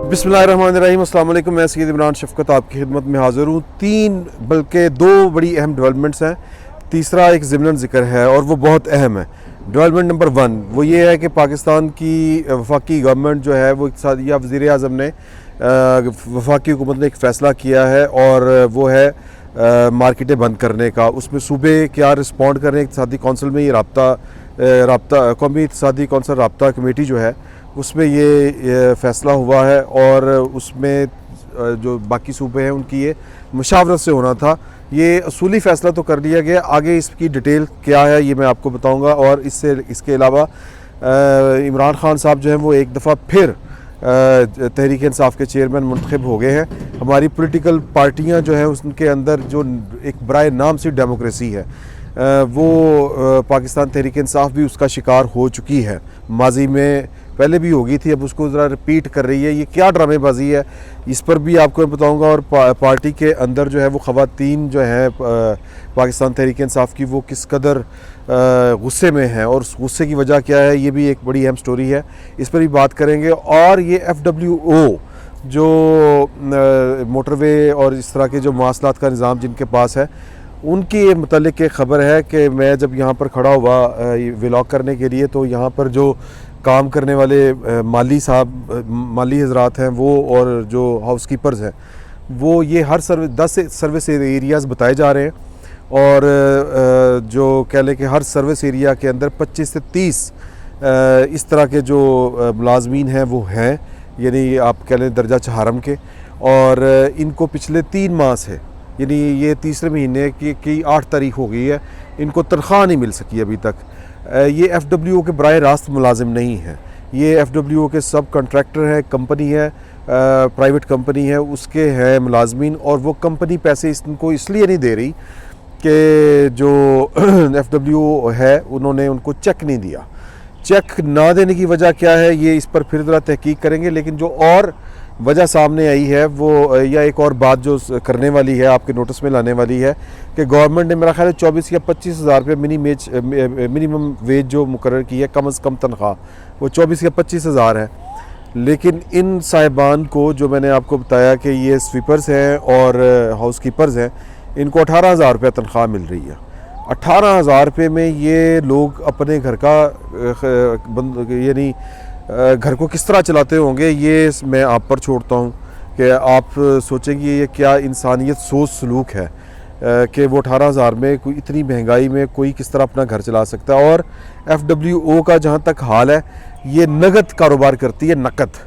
बिस्मिल्लाहिर्रहमानिर्रहीम, अस्सलाम वालेकुम। मैं सैयद इमरान शफ़क़त आपकी खिदमत में हाज़िर हूँ। बल्कि दो बड़ी अहम डेवलपमेंट्स हैं। तीसरा एक ज़िमनन ज़िक्र है और वो बहुत अहम है। डेवलपमेंट नंबर 1 वो ये है कि पाकिस्तान की वफाकी गवर्नमेंट जो है वो इक़्तिसादिया वज़ीर आज़म ने वफाकी हुकूमत ने एक फ़ैसला किया है और वो है मार्केटें बंद करने का। उसमें सूबे क्या रिस्पॉन्ड कर रहे हैं। इक़्तिसादी कौंसिल में ये राब्ता कौमी इक़्तिसादी कौंसिल राब्ता कमेटी जो है उसमें ये फ़ैसला हुआ है और उसमें जो बाकी सूबे हैं उनकी ये मशावरत से होना था। ये असूली फ़ैसला तो कर लिया गया, आगे इसकी डिटेल क्या है ये मैं आपको बताऊंगा। और इसके अलावा इमरान खान साहब जो हैं वो एक दफ़ा फिर तहरीक इंसाफ के चेयरमैन मुंतखब हो गए हैं। हमारी पॉलिटिकल पार्टियां जो हैं उनके अंदर जो एक बराए नाम से डेमोक्रेसी है वो पाकिस्तान तहरीक इंसाफ भी उसका शिकार हो चुकी है। माजी में पहले भी होगी थी, अब उसको ज़रा रिपीट कर रही है। ये क्या ड्रामेबाजी है इस पर भी आपको बताऊंगा। और पार्टी के अंदर जो है वो ख़वातीन जो है पाकिस्तान तहरीक इंसाफ की वो किस कदर गुस्से में हैं और उस गुस्से की वजह क्या है ये भी एक बड़ी अहम स्टोरी है, इस पर भी बात करेंगे। और ये FWO जो मोटरवे और इस तरह के जो मवासलात का निज़ाम जिनके पास है उनकी मुतल्लिक़ एक ख़बर है कि मैं जब यहाँ पर खड़ा हुआ व्लॉग करने के लिए तो यहाँ पर जो काम करने वाले माली हज़रात हैं वो और जो हाउस कीपर्स हैं वो ये हर 10 सर्विस एरियाज़ बताए जा रहे हैं और जो कह लें कि हर सर्विस एरिया के अंदर 25 से 30 इस तरह के जो मुलाजमीन हैं वो हैं, यानी आप कह लें दर्जा चहारम के। और इनको पिछले 3 माह से यानी ये तीसरे महीने की 8 तारीख हो गई है, इनको तनख्वाह नहीं मिल सकी अभी तक। ये FWO के बराह रास्त मुलाजिम नहीं है, ये FWO के सब कॉन्ट्रैक्टर है, कंपनी है, प्राइवेट कंपनी है, उसके हैं मुलाजमीन। और वो कंपनी पैसे इनको इसलिए नहीं दे रही कि जो FWO है उन्होंने उनको चेक नहीं दिया। चेक ना देने की वजह क्या है ये इस पर फिर ज़रा तहकीक करेंगे। लेकिन जो और वजह सामने आई है वो या एक और बात जो करने वाली है आपके नोटिस में लाने वाली है कि गवर्नमेंट ने मेरा ख्याल है 24 या 25 हज़ार रुपये मिनिमम वेज जो मुकर्रर की है, कम से कम तनख्वाह वो 24 या 25 हज़ार है। लेकिन इन साहिबान को जो मैंने आपको बताया कि ये स्वीपर्स हैं और हाउस कीपर्स हैं, इनको 18,000 रुपये तनख्वाह मिल रही है। 18,000 रुपये में ये लोग अपने घर का यानी घर को किस तरह चलाते होंगे ये मैं आप पर छोड़ता हूँ कि आप सोचेंगे ये क्या इंसानियत सोच सलूक है कि वो 18,000 में कोई इतनी महंगाई में कोई किस तरह अपना घर चला सकता है। और FWO का जहाँ तक हाल है ये नकद कारोबार करती है, नकद।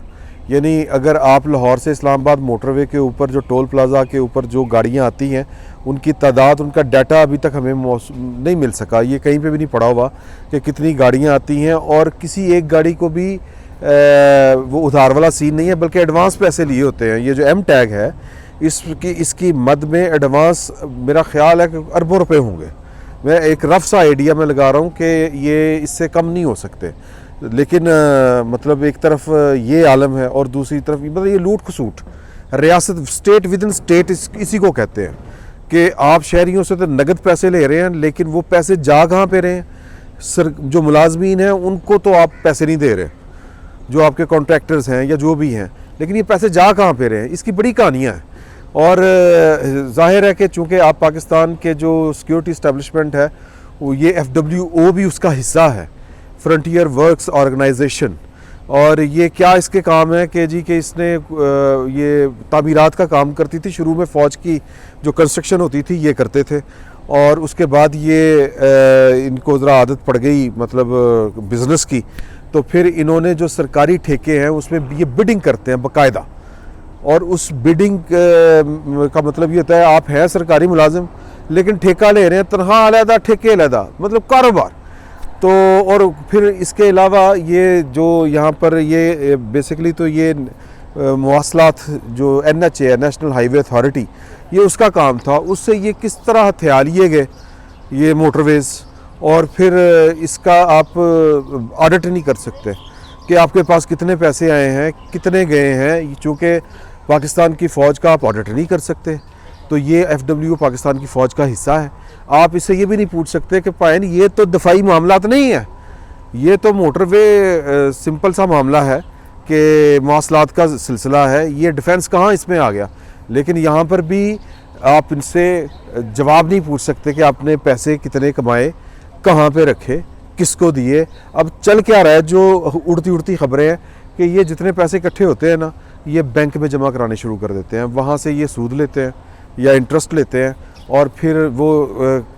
यानी अगर आप लाहौर से इस्लामाबाद मोटरवे के ऊपर जो टोल प्लाज़ा के ऊपर जो गाड़ियाँ आती हैं उनकी तादाद, उनका डाटा अभी तक हमें नहीं मिल सका, ये कहीं पे भी नहीं पड़ा हुआ कि कितनी गाड़ियाँ आती हैं। और किसी एक गाड़ी को भी वो उधार वाला सीन नहीं है बल्कि एडवांस पैसे लिए होते हैं। ये जो M टैग है इसकी मद में एडवांस मेरा ख्याल है कि अरबों रुपए होंगे। मैं एक रफ सा आइडिया में लगा रहा हूँ कि ये इससे कम नहीं हो सकते। लेकिन मतलब एक तरफ ये आलम है और दूसरी तरफ मतलब ये लूट खसूट रियासत, स्टेट विद इन स्टेट इसी को कहते हैं कि आप शहरियों से तो नगद पैसे ले रहे हैं लेकिन वो पैसे जा कहाँ पे रहे हैं। जो मुलाजमीन हैं उनको तो आप पैसे नहीं दे रहे, जो आपके कॉन्ट्रैक्टर्स हैं या जो भी हैं, लेकिन ये पैसे जा कहाँ पे रहे हैं इसकी बड़ी कहानियाँ हैं। और जाहिर है कि चूँकि आप पाकिस्तान के जो सिक्योरिटी इस्टेब्लिशमेंट है वो ये FWO भी उसका हिस्सा है, फ्रंटियर वर्क्स ऑर्गेनाइजेशन। और ये क्या इसके काम है कि जी कि इसने ये तामीरात का काम करती थी, शुरू में फ़ौज की जो कंस्ट्रक्शन होती थी ये करते थे और उसके बाद ये इनको ज़रा आदत पड़ गई मतलब बिज़नेस की, तो फिर इन्होंने जो सरकारी ठेके हैं उसमें ये बिडिंग करते हैं बाकायदा। और उस बिडिंग का मतलब ये होता है आप हैं सरकारी मुलाजिम लेकिन ठेका ले रहे हैं, तनख्वाह अलहदा ठेके अलहदा, मतलब कारोबार। तो और फिर इसके अलावा ये जो यहाँ पर ये बेसिकली तो ये मवासलात जो NH है, नेशनल हाईवे अथॉरिटी, ये उसका काम था। उससे ये किस तरह हथिया लिए गए ये मोटरवेज़ और फिर इसका आप ऑडिट नहीं कर सकते कि आपके पास कितने पैसे आए हैं, कितने गए हैं। चूँकि पाकिस्तान की फ़ौज का आप ऑडिट नहीं कर सकते तो ये FWO पाकिस्तान की फ़ौज का हिस्सा है। आप इससे ये भी नहीं पूछ सकते कि पाइन ये तो दफाई मामलात नहीं है, ये तो मोटरवे सिंपल सा मामला है कि मवासलात का सिलसिला है, ये डिफेंस कहाँ इसमें आ गया। लेकिन यहाँ पर भी आप इनसे जवाब नहीं पूछ सकते कि आपने पैसे कितने कमाए, कहाँ पे रखे, किसको दिए। अब चल क्या रहा है, जो उड़ती उड़ती खबरें हैं कि ये जितने पैसे इकट्ठे होते हैं ना, ये बैंक में जमा कराने शुरू कर देते हैं, वहाँ से ये सूद लेते हैं या इंटरेस्ट लेते हैं, और फिर वो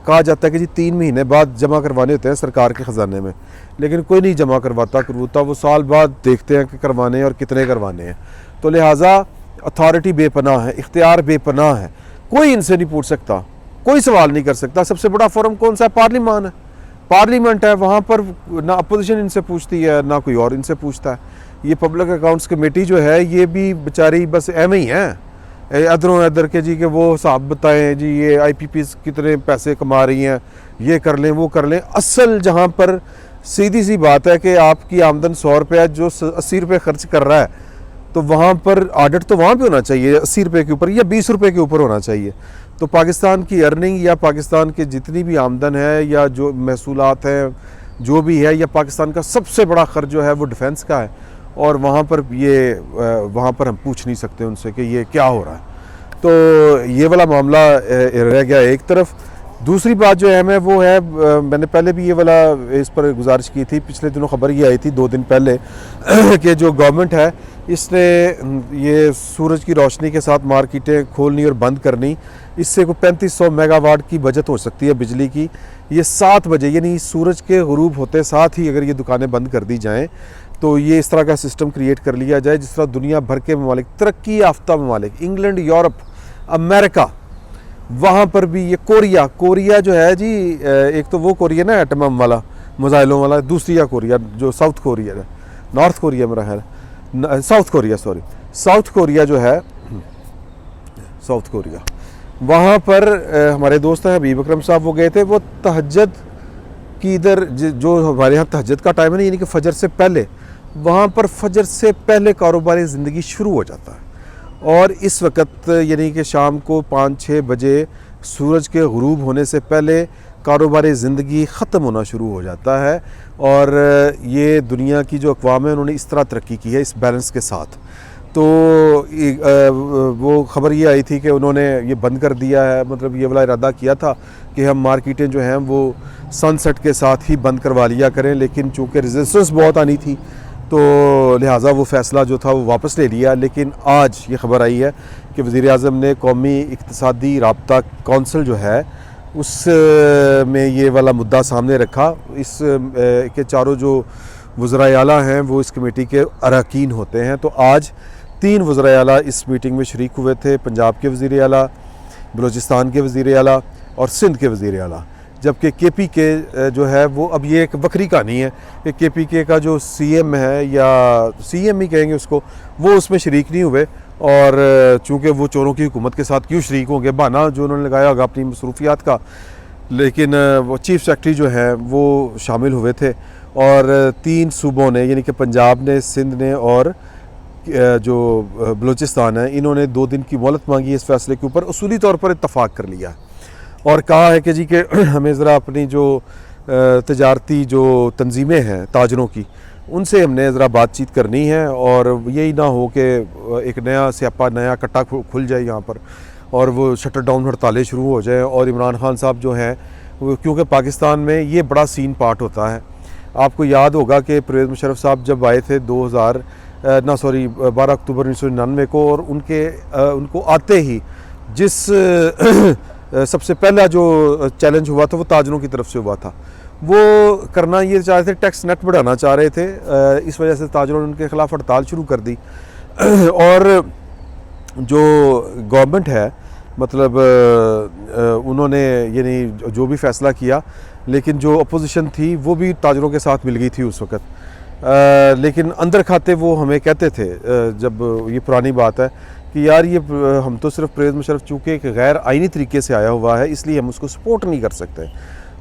कहा जाता है कि जी 3 महीने बाद जमा करवाने होते हैं सरकार के ख़जाने में, लेकिन कोई नहीं जमा करवाता, वो साल बाद देखते हैं कि करवाने हैं और कितने करवाने हैं। तो लिहाजा अथॉरिटी बेपनाह है, इख्तियार बेपनाह है, कोई इनसे नहीं पूछ सकता, कोई सवाल नहीं कर सकता। सबसे बड़ा फोरम कौन सा है? पार्लिमान है, पार्लियामेंट है, वहाँ पर ना अपोजिशन इनसे पूछती है ना कोई और इनसे पूछता है। ये पब्लिक अकाउंट्स कमेटी जो है ये भी बेचारी बस एम ही है, अदरों अदर के जी, कि वो हिसाब बताएं जी, ये IPP कितने पैसे कमा रही हैं, ये कर लें वो कर लें। असल जहाँ पर सीधी सी बात है कि आपकी आमदन 100 रुपये जो 80 रुपये खर्च कर रहा है, तो वहाँ पर ऑडिट तो वहाँ पे होना चाहिए 80 रुपये के ऊपर या 20 रुपये के ऊपर होना चाहिए। तो पाकिस्तान की अर्निंग या पाकिस्तान की जितनी भी आमदन है या जो महसूलात हैं जो भी है, या पाकिस्तान का सबसे बड़ा खर्च जो है वो डिफेंस का है, और वहाँ पर हम पूछ नहीं सकते उनसे कि ये क्या हो रहा है। तो ये वाला मामला रह गया एक तरफ। दूसरी बात जो अहम है वो है, मैंने पहले भी ये वाला इस पर गुजारिश की थी, पिछले दिनों खबर ये आई थी 2 दिन पहले कि जो गवर्नमेंट है इसने ये सूरज की रोशनी के साथ मार्केटें खोलनी और बंद करनी, इससे कोई 3500 मेगावाट की बचत हो सकती है बिजली की। ये 7 बजे यानी सूरज के गुरूब होते साथ ही अगर ये दुकानें बंद कर दी जाएँ तो ये इस तरह का सिस्टम क्रिएट कर लिया जाए जिस तरह दुनिया भर के ममालिक, तरक्की याफ्ता ममालिक, इंग्लैंड, यूरोप, अमेरिका, वहाँ पर भी ये कोरिया जो है जी, एक तो वो कोरिया ना एटम वाला, मिसाइलों वाला, दूसरी या कोरिया जो साउथ कोरिया है, नॉर्थ कोरिया मेरा है, साउथ कोरिया जो है, साउथ कोरिया, वहाँ पर हमारे दोस्त हैं हबीब अकरम साहब, वो गए थे, वो तहज्जुद की इधर जो हमारे यहाँ तहज्जुद का टाइम है ना, यानी कि फजर से पहले, वहाँ पर फजर से पहले कारोबारी ज़िंदगी शुरू हो जाता है। और इस वक्त यानी कि शाम को 5-6 बजे सूरज के गुरूब होने से पहले कारोबारी ज़िंदगी ख़त्म होना शुरू हो जाता है। और ये दुनिया की जो अक़वाम है उन्होंने इस तरह तरक्की की है, इस बैलेंस के साथ। तो वो ख़बर ये आई थी कि उन्होंने ये बंद कर दिया है, मतलब ये वाला इरादा किया था कि हम मार्केटें जो हैं वो सनसेट के साथ ही बंद करवा लिया करें, लेकिन चूँकि रेजिस्टेंस बहुत आनी थी तो लिहाजा वो फ़ैसला जो था वो वापस ले लिया। लेकिन आज ये ख़बर आई है कि वज़ीर-ए-आज़म ने कौमी इक़्तिसादी राब्ता कौंसिल जो है उस में ये वाला मुद्दा सामने रखा। इस के चारों जो वज़राए आला हैं वो इस कमेटी के अरकान होते हैं। तो आज 3 वज़राए आला इस मीटिंग में शरीक हुए थे, पंजाब के वज़ीर आला, बलूचिस्तान के वज़ीर आला और सिंध के वज़ीर आला। जबकि KPK जो है वो अब ये एक बकरी कहानी है कि KPK का जो CM है या CM ही कहेंगे उसको, वो उसमें शरीक नहीं हुए। और चूँकि वो चोरों की हुकूमत के साथ क्यों शरीक होंगे, बहाना जो उन्होंने लगाया होगा अपनी मसरूफियात का। लेकिन वो चीफ़ सेक्रेटरी जो है वो शामिल हुए थे और 3 सूबों ने यानी कि पंजाब ने, सिंध ने और जो बलूचिस्तान है, इन्होंने 2 दिन की मोहलत मांगी इस फैसले के ऊपर। उसूली तौर पर इत्तफाक कर लिया और कहा है कि जी कि हमें ज़रा अपनी जो तजारती जो तंजीमें हैं ताजरों की, उनसे हमने ज़रा बातचीत करनी है और यही ना हो कि एक नया स्यापा, नया कट्टा खुल जाए यहाँ पर और वो शटर डाउन हड़तालें शुरू हो जाए। और इमरान खान साहब जो हैं वो, क्योंकि पाकिस्तान में ये बड़ा सीन पार्ट होता है। आपको याद होगा कि परवेज़ मुशर्रफ साहब जब आए थे 12 अक्टूबर 1999 को, और उनको आते ही जिस सबसे पहला जो चैलेंज हुआ था वो ताजरों की तरफ से हुआ था। वो करना ये चाह रहे थे, टैक्स नेट बढ़ाना चाह रहे थे, इस वजह से ताजरों ने उनके ख़िलाफ़ हड़ताल शुरू कर दी। और जो गवर्नमेंट है मतलब उन्होंने यानी जो भी फ़ैसला किया, लेकिन जो अपोजिशन थी वो भी ताजरों के साथ मिल गई थी उस वक़्त। लेकिन अंदर खाते वो हमें कहते थे, जब ये पुरानी बात है कि यार ये हम तो सिर्फ परवेज़ मुशर्रफ चूँकि एक गैर आइनी तरीके से आया हुआ है इसलिए हम उसको सपोर्ट नहीं कर सकते,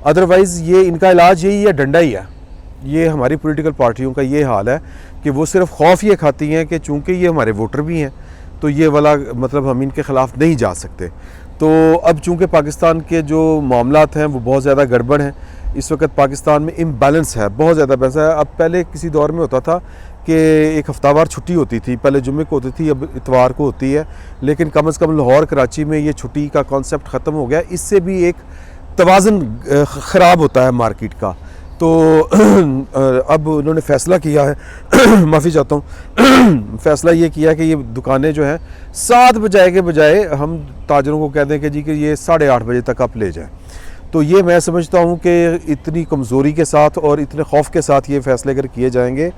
अदरवाइज़ ये इनका इलाज यही है, डंडा ही है। ये हमारी पॉलिटिकल पार्टियों का ये हाल है कि वो सिर्फ खौफ ये खाती हैं कि चूँकि ये हमारे वोटर भी हैं तो ये वाला मतलब हम इनके ख़िलाफ़ नहीं जा सकते। तो अब चूँकि पाकिस्तान के जो मामलात हैं वो बहुत ज़्यादा गड़बड़ हैं, इस वक्त पाकिस्तान में इम्बैलेंस है, बहुत ज़्यादा पैसा है। अब पहले किसी दौर में होता था कि एक हफ्तावार छुट्टी होती थी, पहले जुम्मे को होती थी, अब इतवार को होती है, लेकिन कम से कम लाहौर कराची में ये छुट्टी का कॉन्सेप्ट ख़त्म हो गया। इससे भी एक तवाज़ुन ख़राब होता है मार्केट का। तो अब उन्होंने फ़ैसला किया है माफ़ी चाहता हूँ फ़ैसला ये किया कि ये दुकानें जो हैं 7 बजे के बजाय हम ताजरों को कह दें कि जी कि ये 8:30 बजे तक आप ले जाएं। तो ये मैं समझता हूँ कि इतनी कमज़ोरी के साथ और इतने खौफ के साथ ये फ़ैसले अगर किए जाएंगे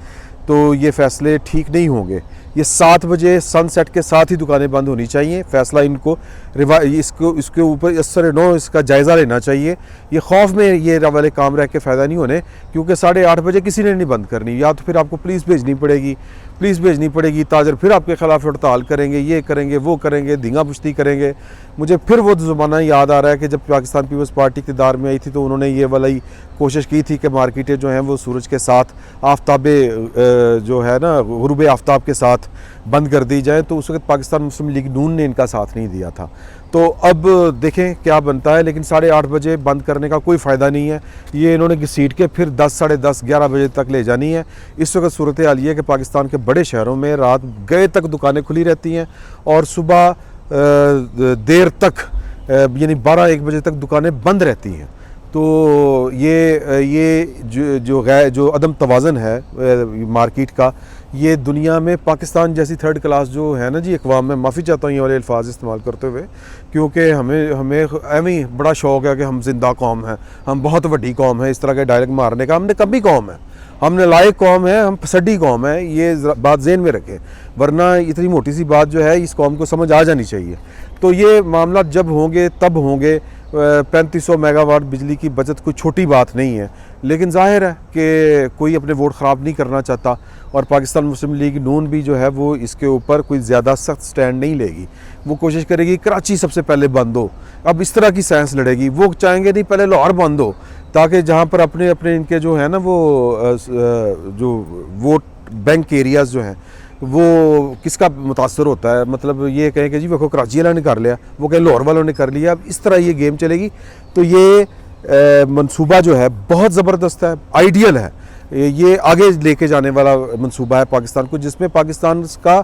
तो ये फ़ैसले ठीक नहीं होंगे। ये 7 बजे सनसेट के साथ ही दुकानें बंद होनी चाहिए। फ़ैसला इनको इसके ऊपर असर नो इसका जायज़ा लेना चाहिए। ये खौफ में ये वाले काम रह के फ़ायदा नहीं होने, क्योंकि 8:30 बजे किसी ने नहीं बंद करनी। या तो फिर आपको पुलिस भेजनी पड़ेगी, ताजर फिर आपके ख़िलाफ़ हड़ताल करेंगे, ये करेंगे, वो करेंगे, धींगा पुश्ती करेंगे। मुझे फिर वो ज़माना याद आ रहा है कि जब पाकिस्तान पीपल्स पार्टी इक़्तिदार में आई थी तो उन्होंने ये वाली कोशिश की थी कि मार्केटें जो हैं वो सूरज के साथ आफ्ताबे जो है ना गुरूब आफ्ताब के साथ बंद कर दी जाए। तो उस वक्त पाकिस्तान मुस्लिम लीग नून ने इनका साथ नहीं दिया था। तो अब देखें क्या बनता है, लेकिन 8:30 बजे बंद करने का कोई फ़ायदा नहीं है। ये इन्होंने घसीट के फिर 10, साढ़े 10, 11 बजे तक ले जानी है। इस वक्त सूरत हाल ये है कि पाकिस्तान के बड़े शहरों में रात गए तक दुकानें खुली रहती हैं और सुबह देर तक यानी 12-1 बजे तक दुकानें बंद रहती हैं। तो ये जो अदम तवाज़ुन है मार्केट का, ये दुनिया में पाकिस्तान जैसी थर्ड क्लास जो है ना जी अक़वाम में, माफ़ी चाहता हूँ ये वाले अल्फाज इस्तेमाल करते हुए, क्योंकि हमें एवं ही बड़ा शौक़ है कि हम जिंदा कौम है, हम बहुत बड़ी कौम है, इस तरह के डायलॉग मारने का। हमने कभी कौम है, हमने लायक कौम है, हम फसडी कौम है, ये बात ज़हन में रखें, वरना इतनी मोटी सी बात जो है इस कौम को समझ आ जानी चाहिए। तो ये मामला जब होंगे तब होंगे। 3500 मेगावाट बिजली की बचत कोई छोटी बात नहीं है, लेकिन जाहिर है कि कोई अपने वोट ख़राब नहीं करना चाहता और पाकिस्तान मुस्लिम लीग नून भी जो है वो इसके ऊपर कोई ज़्यादा सख्त स्टैंड नहीं लेगी। वो कोशिश करेगी कराची सबसे पहले बंद हो। अब इस तरह की साइंस लड़ेगी, वो चाहेंगे नहीं पहले लाहौर बंद हो, ताकि जहाँ पर अपने अपने इनके जो है ना वो जो वोट बैंक एरियाज़ जो हैं वो किसका मुतासर होता है। मतलब ये कहें कि जी देखो कराची वालों ने कर लिया, वो कहें लाहौर वालों ने कर लिया। अब इस तरह ये गेम चलेगी। तो ये मंसूबा जो है बहुत ज़बरदस्त है, आइडियल है, ये आगे लेके जाने वाला मंसूबा है पाकिस्तान को, जिसमें पाकिस्तान का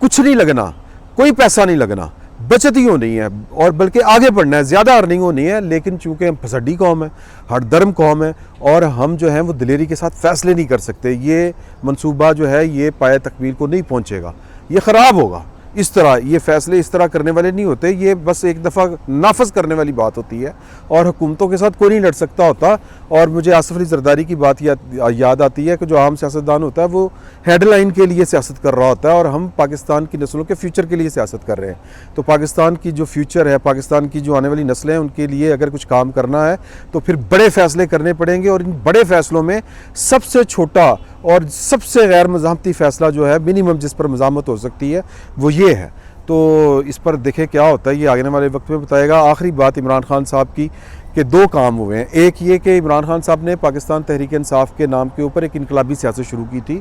कुछ नहीं लगना, कोई पैसा नहीं लगना, बचत ही होनी है और बल्कि आगे बढ़ना है, ज़्यादा अर्निंग होनी है। लेकिन चूँकि हम फसडी कौम है, हरदर्म कौम है और हम जो हैं वो दिलेरी के साथ फ़ैसले नहीं कर सकते, ये मंसूबा जो है ये पाए तकमील को नहीं पहुँचेगा, ये ख़राब होगा। इस तरह ये फ़ैसले इस तरह करने वाले नहीं होते, ये बस एक दफ़ा नाफज करने वाली बात होती है और हुकूमतों के साथ कोई नहीं लड़ सकता होता। और मुझे आसिफ अली जरदारी की बात याद आती है कि जो आम सियासतदान होता है वो हेडलाइन के लिए सियासत कर रहा होता है और हम पाकिस्तान की नस्लों के फ्यूचर के लिए सियासत कर रहे हैं। तो पाकिस्तान की जो फ्यूचर है, पाकिस्तान की जो आने वाली नस्लें हैं, उनके लिए अगर कुछ काम करना है तो फिर बड़े फ़ैसले करने पड़ेंगे। और इन बड़े फ़ैसलों में सबसे छोटा और सबसे गैर मज़ामती फ़ैसला जो है, मिनिमम जिस पर मज़ामत हो सकती है, वो ये है। तो इस पर देखें क्या होता है, ये आने वाले वक्त में बताएगा। आखिरी बात इमरान खान साहब की कि 2 काम हुए हैं। एक ये कि इमरान खान साहब ने पाकिस्तान तहरीक इंसाफ के नाम के ऊपर एक इनकलाबी सियासत शुरू की थी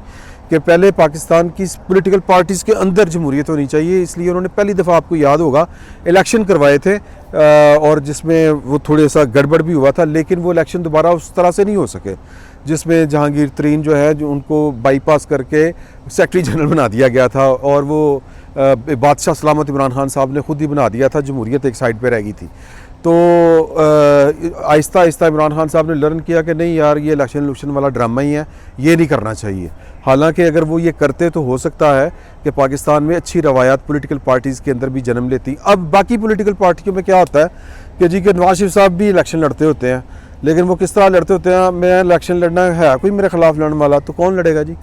कि पहले पाकिस्तान की पॉलिटिकल पार्टीज़ के अंदर जमहूरियत होनी चाहिए। इसलिए उन्होंने पहली दफ़ा, आपको याद होगा, इलेक्शन करवाए थे और जिसमें वो थोड़ा सा गड़बड़ भी हुआ था, लेकिन वो इलेक्शन दोबारा उस तरह से नहीं हो सके, जिसमें जहांगीर तरीन जो है जो उनको बाईपास करके सेक्रेटरी जनरल बना दिया गया था और वो बादशाह सलामत इमरान खान साहब ने ख़ुद ही बना दिया था, जमहूरियत एक साइड पे रह गई थी। तो आहिस्ता आहिस्ता इमरान खान साहब ने लर्न किया कि नहीं यार, ये इलेक्शन वाला ड्रामा ही है, ये नहीं करना चाहिए। हालांकि अगर वो ये करते तो हो सकता है कि पाकिस्तान में अच्छी रवायात पॉलिटिकल पार्टीज़ के अंदर भी जन्म लेती। अब बाकी पॉलिटिकल पार्टियों में क्या होता है कि जी कि नवाज शरीफ साहब भी इलेक्शन लड़ते होते हैं, लेकिन वो किस तरह लड़ते होते हैं, मैं इलेक्शन लड़ना है, कोई मेरे ख़िलाफ़ लड़ने वाला तो कौन लड़ेगा जी,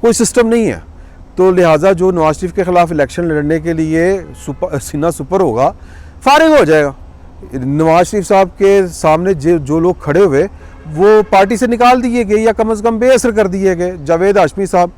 कोई सिस्टम नहीं है। तो लिहाजा जो नवाज शरीफ के ख़िलाफ़ इलेक्शन लड़ने के लिए सीना सुपर होगा, फारिग हो जाएगा। नवाज शरीफ साहब के सामने जो लोग खड़े हुए वो पार्टी से निकाल दिए गए या कम से कम बेअसर कर दिए गए। जावेद हाशमी साहब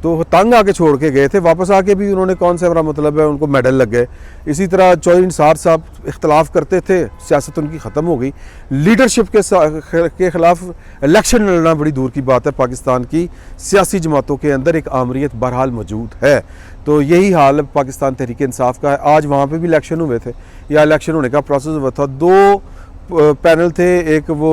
तो तंग आके छोड़ के गए थे, वापस आके भी उन्होंने कौन सा बड़ा मतलब है, उनको मेडल लग गए। इसी तरह चौधरी निसार साहब इख्तलाफ करते थे, सियासत उनकी ख़त्म हो गई। लीडरशिप के ख़िलाफ़ इलेक्शन लड़ना बड़ी दूर की बात है, पाकिस्तान की सियासी जमातों के अंदर एक आमरीत बहरहाल मौजूद है। तो यही हाल पाकिस्तान तहरीक इंसाफ का है। आज वहाँ पे भी इलेक्शन हुए थे या इलेक्शन होने का प्रोसेस हुआ था। 2 पैनल थे, एक वो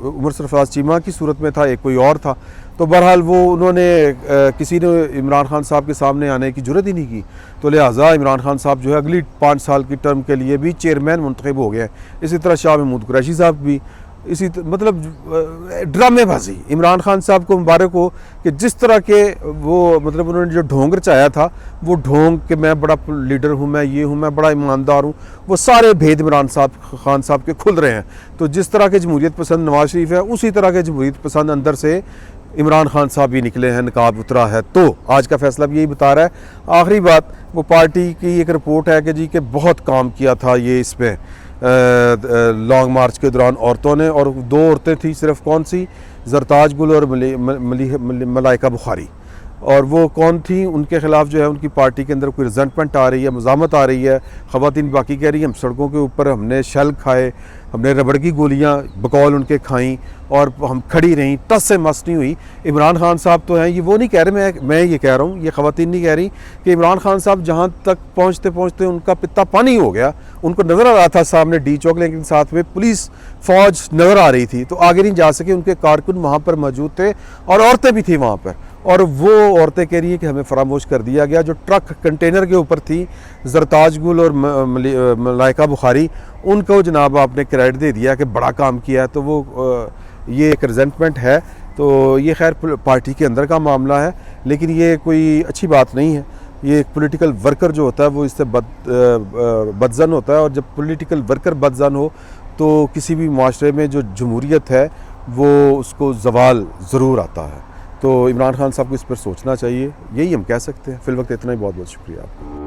उमर सरफराज चीमा की सूरत में था, एक कोई और था। तो बहरहाल वो उन्होंने किसी ने इमरान खान साहब के सामने आने की जुर्रत ही नहीं की, तो लिहाजा इमरान खान साहब जो है अगली 5 साल की टर्म के लिए भी चेयरमैन मुंतखब हो गए हैं। इसी तरह शाह महमूद कुरैशी साहब भी मतलब ड्रामेबाजी। इमरान खान साहब को मुबारक हो कि जिस तरह के वो मतलब उन्होंने जो ढोंग रचाया था, वो ढोंग कि मैं बड़ा लीडर हूँ, मैं ये हूँ, मैं बड़ा ईमानदार हूँ, वो सारे भेद इमरान खान साहब के खुल रहे हैं। तो जिस तरह के जमहूरियत पसंद नवाज शरीफ है, उसी तरह के जमहूरियत पसंद अंदर से इमरान खान साहब भी निकले हैं, नकाब उतरा है। तो आज का फैसला भी यही बता रहा है। आखिरी बात, वो पार्टी की एक रिपोर्ट है कि जी के बहुत काम किया था ये इस पर लॉन्ग मार्च के दौरान औरतों ने, और 2 औरतें थी सिर्फ, कौन सी, जरताज गुल और मलाइका बुखारी। और वो कौन थी, उनके ख़िलाफ़ जो है उनकी पार्टी के अंदर कोई रिजेंटमेंट आ रही है, मज़ामत आ रही है। ख़वातीन बाकी कह रही हैं हम सड़कों के ऊपर हमने शेल खाए, हमने रबड़ की गोलियां बकौल उनके खाईं और हम खड़ी रहीं, टस से मस नहीं हुई। इमरान खान साहब तो हैं, ये वो नहीं कह रहे, मैं ये कह रहा हूँ, ये ख़वातीन नहीं कह रही कि इमरान खान साहब जहाँ तक पहुँचते पहुँचते उनका पित्ता पानी हो गया। उनको नज़र आ रहा था सामने डी चौक, लेकिन साथ में पुलिस फ़ौज नज़र आ रही थी, तो आगे नहीं जा सके। उनके कारकुन वहाँ पर मौजूद थे और औरतें भी थी वहाँ पर, और वो औरतें कह रही हैं कि हमें फरामोश कर दिया गया। जो ट्रक कंटेनर के ऊपर थी जरताज गुल और मलाइका बुखारी, उनको जनाब आपने क्रेडिट दे दिया कि बड़ा काम किया है। तो वो ये एक रिजेंटमेंट है। तो ये खैर पार्टी के अंदर का मामला है, लेकिन ये कोई अच्छी बात नहीं है। ये एक पॉलिटिकल वर्कर जो होता है वो इससे बदजन होता है, और जब पॉलिटिकल वर्कर बदजन हो तो किसी भी माशरे में जो जमहूरियत है वो उसको जवाल ज़रूर आता है। तो इमरान खान साहब को इस पर सोचना चाहिए, यही हम कह सकते हैं। फिल वक्त इतना ही, बहुत बहुत शुक्रिया आपका।